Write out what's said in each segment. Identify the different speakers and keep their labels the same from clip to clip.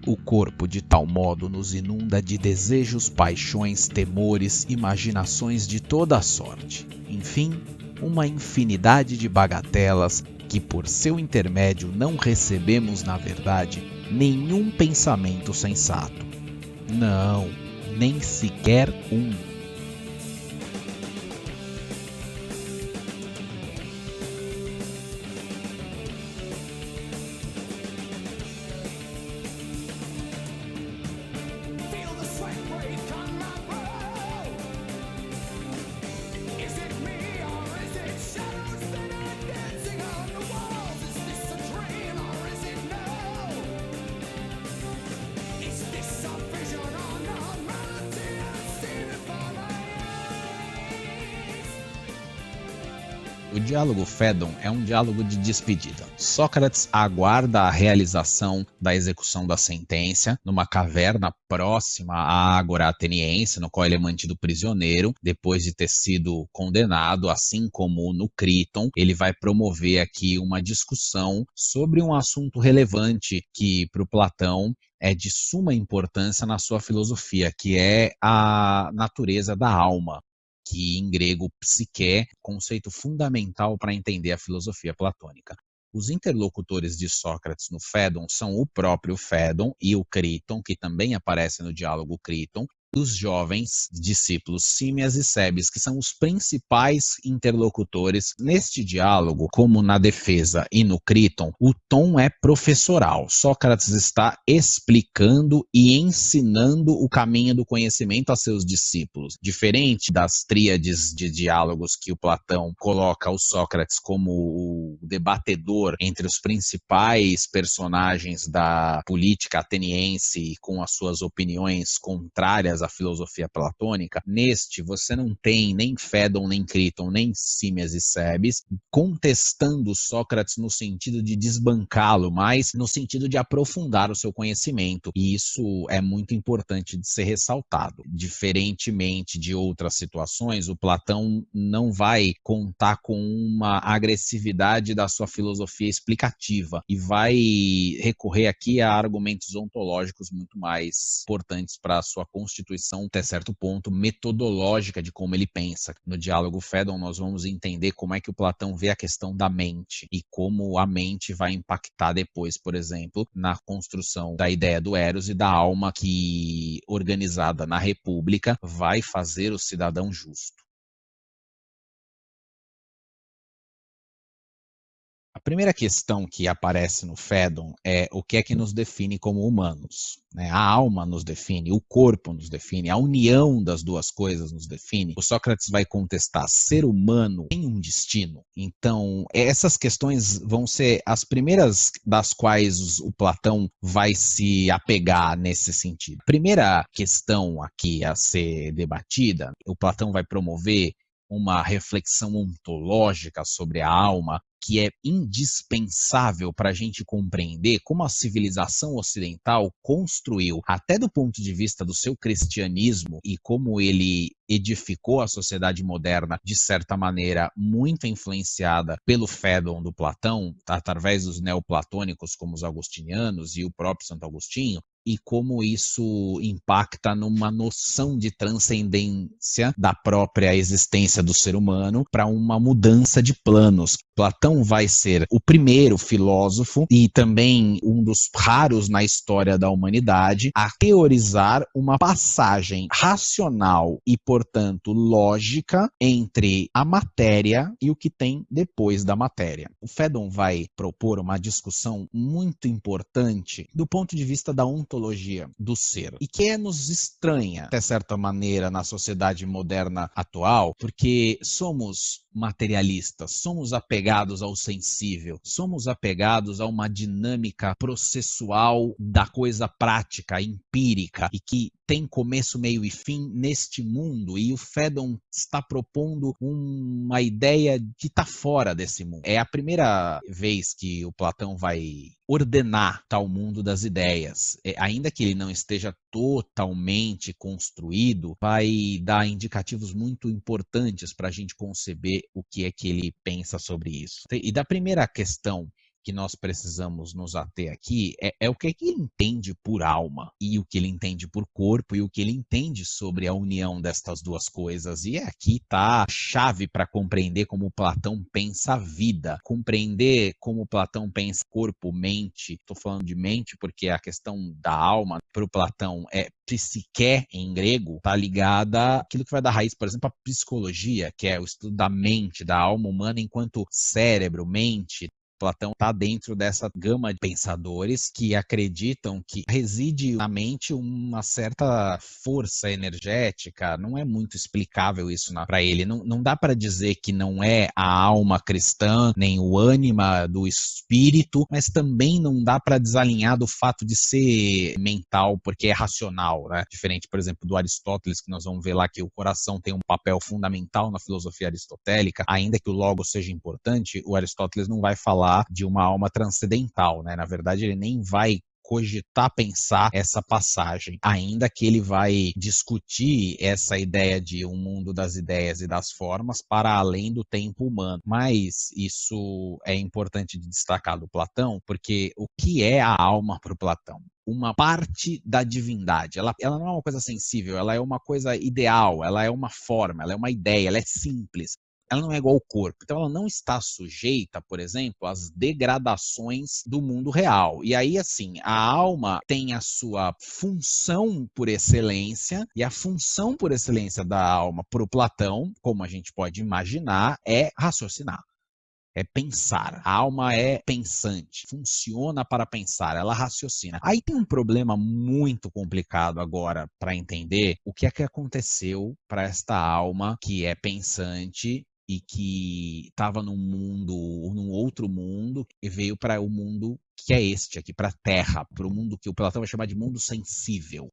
Speaker 1: O corpo de tal modo nos inunda de desejos, paixões, temores, imaginações de toda a sorte. Enfim, uma infinidade de bagatelas que por seu intermédio não recebemos, na verdade, nenhum pensamento sensato. Não, nem sequer um. O diálogo Fédon é um diálogo de despedida. Sócrates aguarda a realização da execução da sentença numa caverna próxima à Ágora Ateniense, no qual ele é mantido prisioneiro, depois de ter sido condenado, assim como no Críton. Ele vai promover aqui uma discussão sobre um assunto relevante que, para o Platão, é de suma importância na sua filosofia, que é a natureza da alma, que em grego psique, conceito fundamental para entender a filosofia platônica. Os interlocutores de Sócrates no Fédon são o próprio Fédon e o Críton, que também aparece no diálogo Críton, e os jovens discípulos Símias e Cebes, que são os principais interlocutores neste diálogo. Como na defesa e no Críton, o tom é professoral. Sócrates está explicando e ensinando o caminho do conhecimento a seus discípulos. Diferente das tríades de diálogos que o Platão coloca o Sócrates como o debatedor entre os principais personagens da política ateniense com as suas opiniões contrárias à filosofia platônica, neste você não tem nem Fédon, nem Críton, nem Símias e Cebes contestando Sócrates no sentido de desbancá-lo, mas no sentido de aprofundar o seu conhecimento. E isso é muito importante de ser ressaltado. Diferentemente de outras situações, o Platão não vai contar com uma agressividade da sua filosofia explicativa e vai recorrer aqui a argumentos ontológicos muito mais importantes para a sua constituição, até certo ponto, metodológica de como ele pensa. No diálogo Fédon, nós vamos entender como é que o Platão vê a questão da mente e como a mente vai impactar depois, por exemplo, na construção da ideia do Eros e da alma que, organizada na República, vai fazer o cidadão justo. A primeira questão que aparece no Fédon é o que é que nos define como humanos, né? A alma nos define, o corpo nos define, a união das duas coisas nos define. O Sócrates vai contestar: ser humano tem um destino? Então, essas questões vão ser as primeiras das quais o Platão vai se apegar nesse sentido. A primeira questão aqui a ser debatida, o Platão vai promover uma reflexão ontológica sobre a alma, que é indispensável para a gente compreender como a civilização ocidental construiu, até do ponto de vista do seu cristianismo, e como ele edificou a sociedade moderna, de certa maneira, muito influenciada pelo Fédon do Platão, através dos neoplatônicos como os agostinianos e o próprio Santo Agostinho, e como isso impacta numa noção de transcendência da própria existência do ser humano para uma mudança de planos. Platão vai ser o primeiro filósofo e também um dos raros na história da humanidade a teorizar uma passagem racional e, portanto, lógica entre a matéria e o que tem depois da matéria. O Fédon vai propor uma discussão muito importante do ponto de vista da ontologia do ser, e que nos estranha, de certa maneira, na sociedade moderna atual, porque somos materialistas, somos apegados ao sensível, somos apegados a uma dinâmica processual da coisa prática, empírica, e que tem começo, meio e fim neste mundo, e o Fédon está propondo uma ideia que está fora desse mundo. É a primeira vez que o Platão vai ordenar tal mundo das ideias. Ainda que ele não esteja totalmente construído, vai dar indicativos muito importantes para a gente conceber o que é que ele pensa sobre isso. E da primeira questão que nós precisamos nos ater aqui é o que ele entende por alma, e o que ele entende por corpo, e o que ele entende sobre a união destas duas coisas. E aqui está a chave para compreender como Platão pensa a vida, compreender como Platão pensa corpo, mente. Estou falando de mente porque a questão da alma para o Platão é psique em grego, está ligada àquilo que vai dar raiz, por exemplo, à psicologia, que é o estudo da mente, da alma humana enquanto cérebro, mente. Platão está dentro dessa gama de pensadores que acreditam que reside na mente uma certa força energética. Não é muito explicável isso para ele. Não dá para dizer que não é a alma cristã, nem o ânima do espírito, mas também não dá para desalinhar do fato de ser mental, porque é racional, né? Diferente, por exemplo, do Aristóteles, que nós vamos ver lá que o coração tem um papel fundamental na filosofia aristotélica. Ainda que o logos seja importante, o Aristóteles não vai falar de uma alma transcendental, né? Na verdade, ele nem vai cogitar pensar essa passagem, ainda que ele vai discutir essa ideia de um mundo das ideias e das formas para além do tempo humano. Mas isso é importante de destacar do Platão, porque o que é a alma para o Platão? Uma parte da divindade. Ela não é uma coisa sensível, ela é uma coisa ideal, ela é uma forma, ela é uma ideia, ela é simples. Ela não é igual ao corpo. Então, ela não está sujeita, por exemplo, às degradações do mundo real. E aí, assim, a alma tem a sua função por excelência, e a função por excelência da alma para o Platão, como a gente pode imaginar, é raciocinar. É pensar. A alma é pensante, funciona para pensar, ela raciocina. Aí tem um problema muito complicado agora para entender o que é que aconteceu para esta alma que é pensante e que estava num mundo, num outro mundo, e veio para o mundo que é este aqui, para a Terra, para o mundo que o Platão vai chamar de mundo sensível.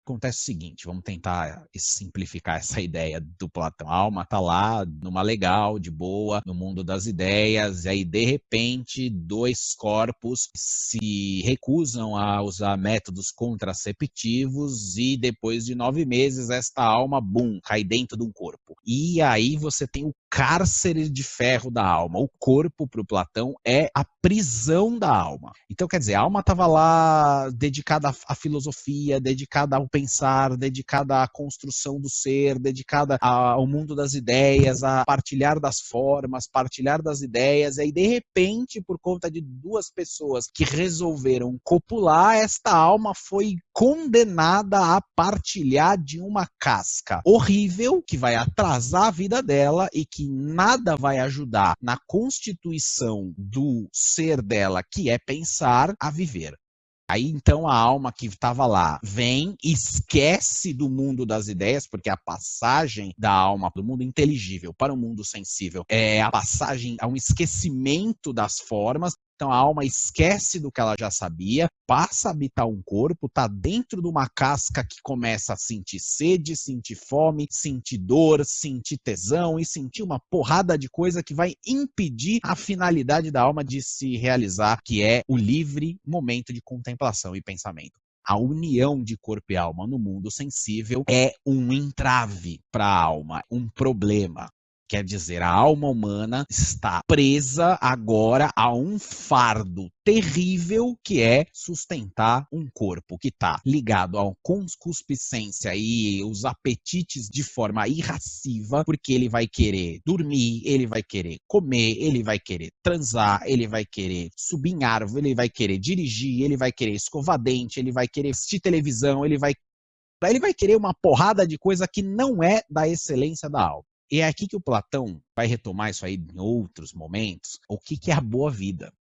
Speaker 1: Acontece o seguinte, vamos tentar simplificar essa ideia do Platão. A alma está lá, numa legal, de boa, no mundo das ideias, e aí, de repente, dois corpos se recusam a usar métodos contraceptivos e depois de 9 meses, esta alma, bum, cai dentro de um corpo. E aí você tem o cárcere de ferro da alma. O corpo, para o Platão, é a prisão da alma. Então, quer dizer, a alma estava lá dedicada à filosofia, dedicada ao pensar, dedicada à construção do ser, dedicada ao mundo das ideias, a partilhar das formas, partilhar das ideias, e aí, de repente, por conta de duas pessoas que resolveram copular, esta alma foi condenada a partilhar de uma casca horrível, que vai atrasar a vida dela e que nada vai ajudar na constituição do ser dela, que é pensar, a viver. Aí então a alma que estava lá vem, esquece do mundo das ideias, porque a passagem da alma do mundo inteligível para o mundo sensível é a passagem a um esquecimento das formas. Então a alma esquece do que ela já sabia, passa a habitar um corpo, está dentro de uma casca que começa a sentir sede, sentir fome, sentir dor, sentir tesão e sentir uma porrada de coisa que vai impedir a finalidade da alma de se realizar, que é o livre momento de contemplação e pensamento. A união de corpo e alma no mundo sensível é um entrave para a alma, um problema. Quer dizer, a alma humana está presa agora a um fardo terrível que é sustentar um corpo que está ligado à concupiscência e os apetites de forma irraciva, porque ele vai querer dormir, ele vai querer comer, ele vai querer transar, ele vai querer subir em árvore, ele vai querer dirigir, ele vai querer escovar dente, ele vai querer assistir televisão, ele vai querer uma porrada de coisa que não é da excelência da alma. E é aqui que o Platão vai retomar isso aí em outros momentos, o que é a boa vida.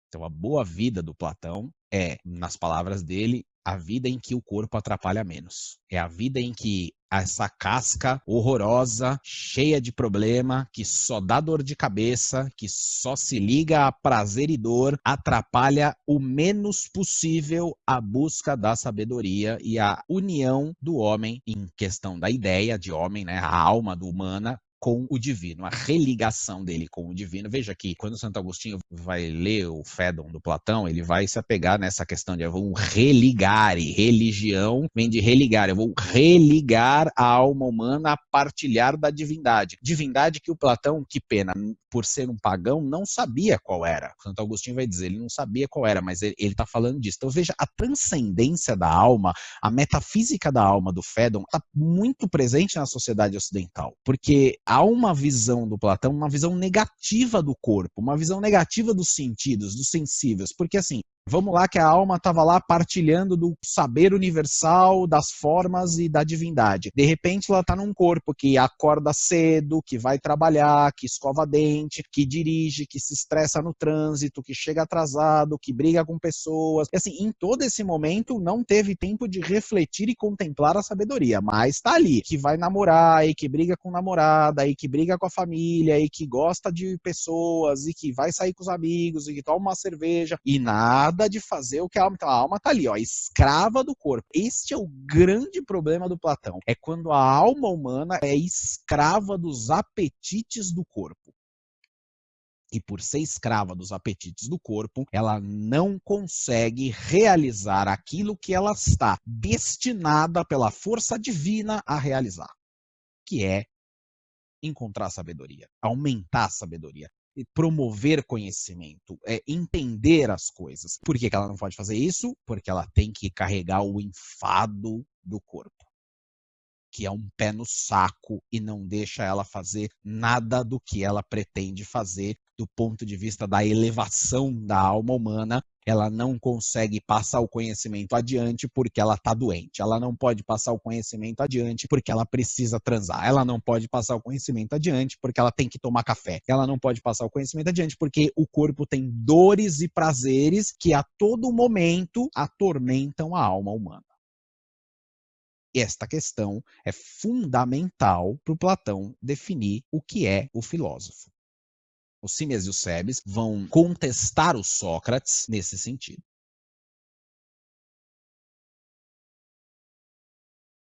Speaker 1: Então, a boa vida do Platão é, nas palavras dele, a vida em que o corpo atrapalha menos. É a vida em que essa casca horrorosa, cheia de problema, que só dá dor de cabeça, que só se liga a prazer e dor, atrapalha o menos possível a busca da sabedoria e a união do homem em questão da ideia de homem, né, a alma do humana, com o divino, a religação dele com o divino. Veja que quando Santo Agostinho vai ler o Fédon do Platão, ele vai se apegar nessa questão de eu vou religare, religião vem de religar, eu vou religar a alma humana a partilhar da divindade. Divindade que o Platão, que pena, por ser um pagão, não sabia qual era. Santo Agostinho vai dizer, ele não sabia qual era, mas ele está falando disso. Então veja, a transcendência da alma, a metafísica da alma do Phaedon está muito presente na sociedade ocidental, porque há uma visão do Platão, uma visão negativa do corpo, uma visão negativa dos sentidos, dos sensíveis, porque assim, vamos lá que a alma estava lá partilhando do saber universal, das formas e da divindade. De repente ela está num corpo que acorda cedo, que vai trabalhar, que escova dente, que dirige, que se estressa no trânsito, que chega atrasado, que briga com pessoas. E assim, em todo esse momento não teve tempo de refletir e contemplar a sabedoria, mas está ali, que vai namorar e que briga com namorada e que briga com a família e que gosta de pessoas e que vai sair com os amigos e que toma uma cerveja e nada de fazer o que a alma. Então a alma tá ali, ó, escrava do corpo. Este é o grande problema do Platão. É quando a alma humana é escrava dos apetites do corpo. E por ser escrava dos apetites do corpo, ela não consegue realizar aquilo que ela está destinada pela força divina a realizar, que é encontrar a sabedoria, aumentar a sabedoria, promover conhecimento, entender as coisas. Por que ela não pode fazer isso? Porque ela tem que carregar o enfado do corpo, que é um pé no saco e não deixa ela fazer nada do que ela pretende fazer do ponto de vista da elevação da alma humana. Ela não consegue passar o conhecimento adiante porque ela está doente. Ela não pode passar o conhecimento adiante porque ela precisa transar. Ela não pode passar o conhecimento adiante porque ela tem que tomar café. Ela não pode passar o conhecimento adiante porque o corpo tem dores e prazeres que a todo momento atormentam a alma humana. Esta questão é fundamental para o Platão definir o que é o filósofo. O Símias e o Cebes vão contestar o Sócrates nesse sentido.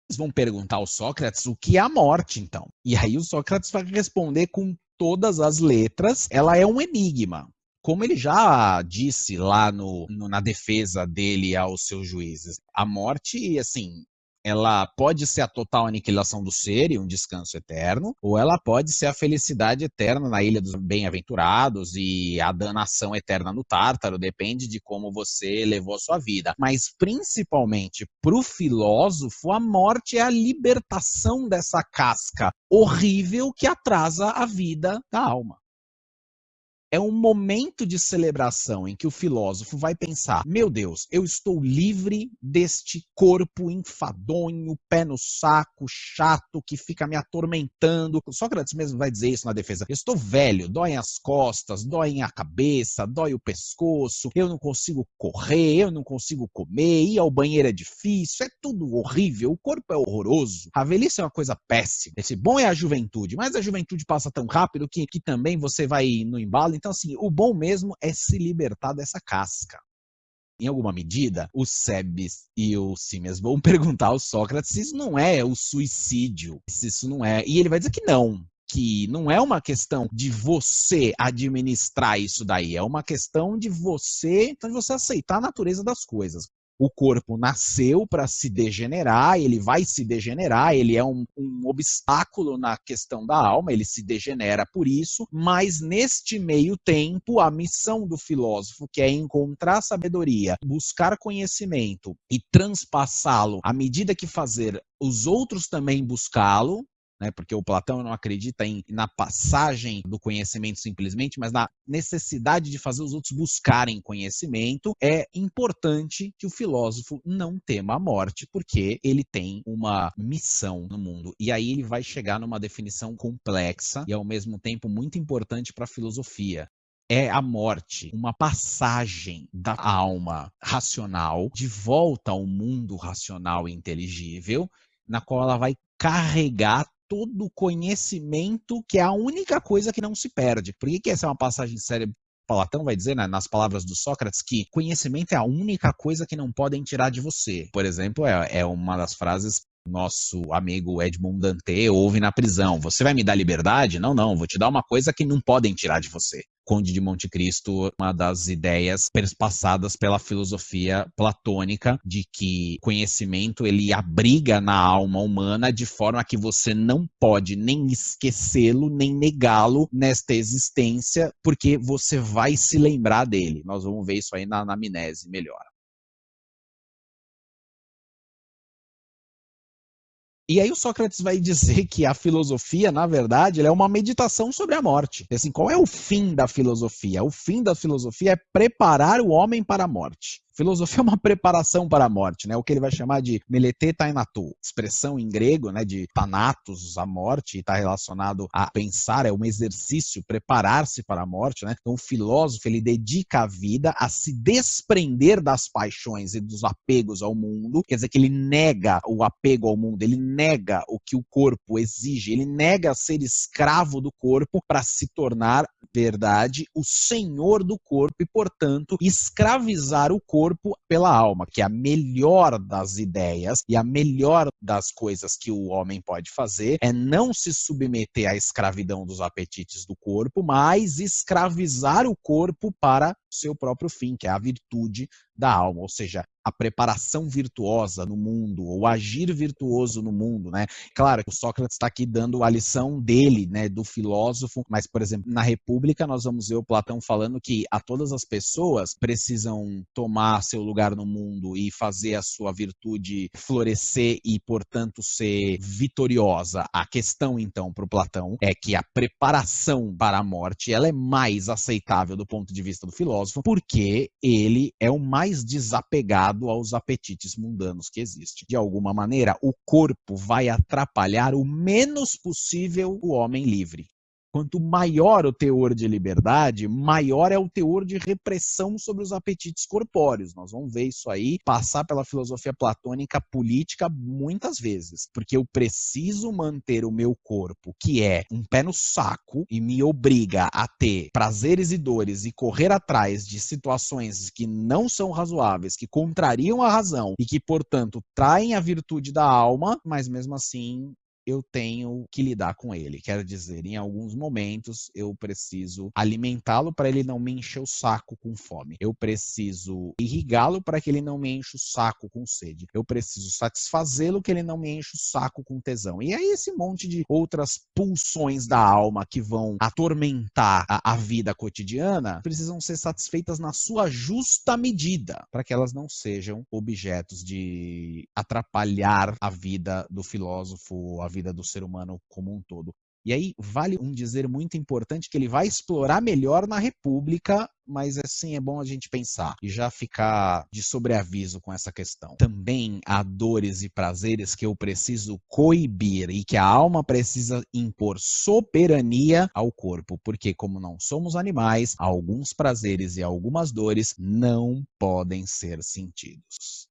Speaker 1: Eles vão perguntar ao Sócrates o que é a morte, então. E aí o Sócrates vai responder com todas as letras, ela é um enigma. Como ele já disse lá na defesa dele aos seus juízes, a morte, assim, ela pode ser a total aniquilação do ser e um descanso eterno, ou ela pode ser a felicidade eterna na Ilha dos Bem-Aventurados e a danação eterna no Tártaro, depende de como você levou a sua vida. Mas, principalmente, para o filósofo, a morte é a libertação dessa casca horrível que atrasa a vida da alma. É um momento de celebração em que o filósofo vai pensar: meu Deus, eu estou livre deste corpo enfadonho, pé no saco, chato, que fica me atormentando. Sócrates mesmo vai dizer isso na defesa. Eu estou velho, dói as costas, dói a cabeça, dói o pescoço, eu não consigo correr, eu não consigo comer, ir ao banheiro é difícil, é tudo horrível, o corpo é horroroso. A velhice é uma coisa péssima. Esse bom é a juventude, mas a juventude passa tão rápido que também você vai no embalo. Então, assim, o bom mesmo é se libertar dessa casca. Em alguma medida, o Cebes e o Símias vão perguntar ao Sócrates se isso não é o suicídio, se isso não é. E ele vai dizer que não é uma questão de você administrar isso daí, é uma questão de você aceitar a natureza das coisas. O corpo nasceu para se degenerar, ele vai se degenerar, ele é um obstáculo na questão da alma, ele se degenera por isso, mas neste meio tempo, a missão do filósofo, que é encontrar sabedoria, buscar conhecimento e transpassá-lo à medida que fazer os outros também buscá-lo, né, porque o Platão não acredita na passagem do conhecimento simplesmente, mas na necessidade de fazer os outros buscarem conhecimento. É importante que o filósofo não tema a morte, porque ele tem uma missão no mundo. E aí ele vai chegar numa definição complexa e, ao mesmo tempo, muito importante para a filosofia. É a morte, uma passagem da alma racional de volta ao mundo racional e inteligível, na qual ela vai carregar todo o conhecimento, que é a única coisa que não se perde. Por que essa é uma passagem séria? Platão vai dizer, né, nas palavras do Sócrates, que conhecimento é a única coisa que não podem tirar de você. Por exemplo, é uma das frases que nosso amigo Edmond Dantès ouve na prisão. Você vai me dar liberdade? Não, vou te dar uma coisa que não podem tirar de você. Conde de Monte Cristo, uma das ideias perspassadas pela filosofia platônica de que conhecimento ele abriga na alma humana de forma que você não pode nem esquecê-lo, nem negá-lo nesta existência, porque você vai se lembrar dele. Nós vamos ver isso aí na anamnese melhor. E aí o Sócrates vai dizer que a filosofia, na verdade, ela é uma meditação sobre a morte. Assim, qual é o fim da filosofia? O fim da filosofia é preparar o homem para a morte. Filosofia é uma preparação para a morte, né? O que ele vai chamar de melete tainatou, expressão em grego, né, de thanatos, a morte, e está relacionado a pensar, é um exercício, preparar-se para a morte, né? Então o filósofo, ele dedica a vida a se desprender das paixões e dos apegos ao mundo, quer dizer que ele nega o apego ao mundo, ele nega o que o corpo exige, ele nega ser escravo do corpo para se tornar, verdade, o senhor do corpo e, portanto, escravizar o corpo pela alma, que é a melhor das ideias e a melhor das coisas que o homem pode fazer é não se submeter à escravidão dos apetites do corpo, mas escravizar o corpo para o seu próprio fim, que é a virtude da alma, ou seja, a preparação virtuosa no mundo, ou agir virtuoso no mundo, né? Claro que o Sócrates está aqui dando a lição dele, né, do filósofo, mas, por exemplo, na República nós vamos ver o Platão falando que a todas as pessoas precisam tomar seu lugar no mundo e fazer a sua virtude florescer e, portanto, ser vitoriosa. A questão, então, para o Platão é que a preparação para a morte, ela é mais aceitável do ponto de vista do filósofo, porque ele é o mais desapegado aos apetites mundanos que existem. De alguma maneira, o corpo vai atrapalhar o menos possível o homem livre. Quanto maior o teor de liberdade, maior é o teor de repressão sobre os apetites corpóreos. Nós vamos ver isso aí passar pela filosofia platônica política muitas vezes, porque eu preciso manter o meu corpo, que é um pé no saco e me obriga a ter prazeres e dores e correr atrás de situações que não são razoáveis, que contrariam a razão e que, portanto, traem a virtude da alma, mas mesmo assim eu tenho que lidar com ele. Quer dizer, em alguns momentos eu preciso alimentá-lo para ele não me encher o saco com fome. Eu preciso irrigá-lo para que ele não me enche o saco com sede. Eu preciso satisfazê-lo que ele não me enche o saco com tesão. E aí esse monte de outras pulsões da alma que vão atormentar a vida cotidiana precisam ser satisfeitas na sua justa medida, para que elas não sejam objetos de atrapalhar a vida do filósofo, a vida do ser humano como um todo. E aí vale um dizer muito importante que ele vai explorar melhor na República, mas assim é bom a gente pensar e já ficar de sobreaviso com essa questão. Também há dores e prazeres que eu preciso coibir e que a alma precisa impor soberania ao corpo, porque como não somos animais, alguns prazeres e algumas dores não podem ser sentidos.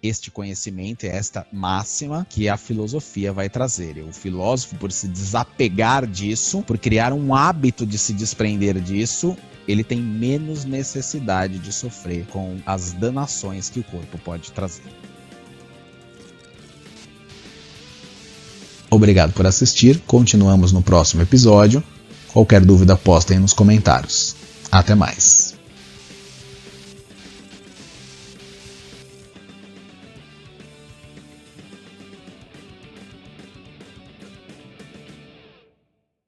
Speaker 1: Este conhecimento, esta máxima que a filosofia vai trazer. O filósofo, por se desapegar disso, por criar um hábito de se desprender disso, ele tem menos necessidade de sofrer com as danações que o corpo pode trazer. Obrigado por assistir. Continuamos no próximo episódio. Qualquer dúvida, postem nos comentários. Até mais.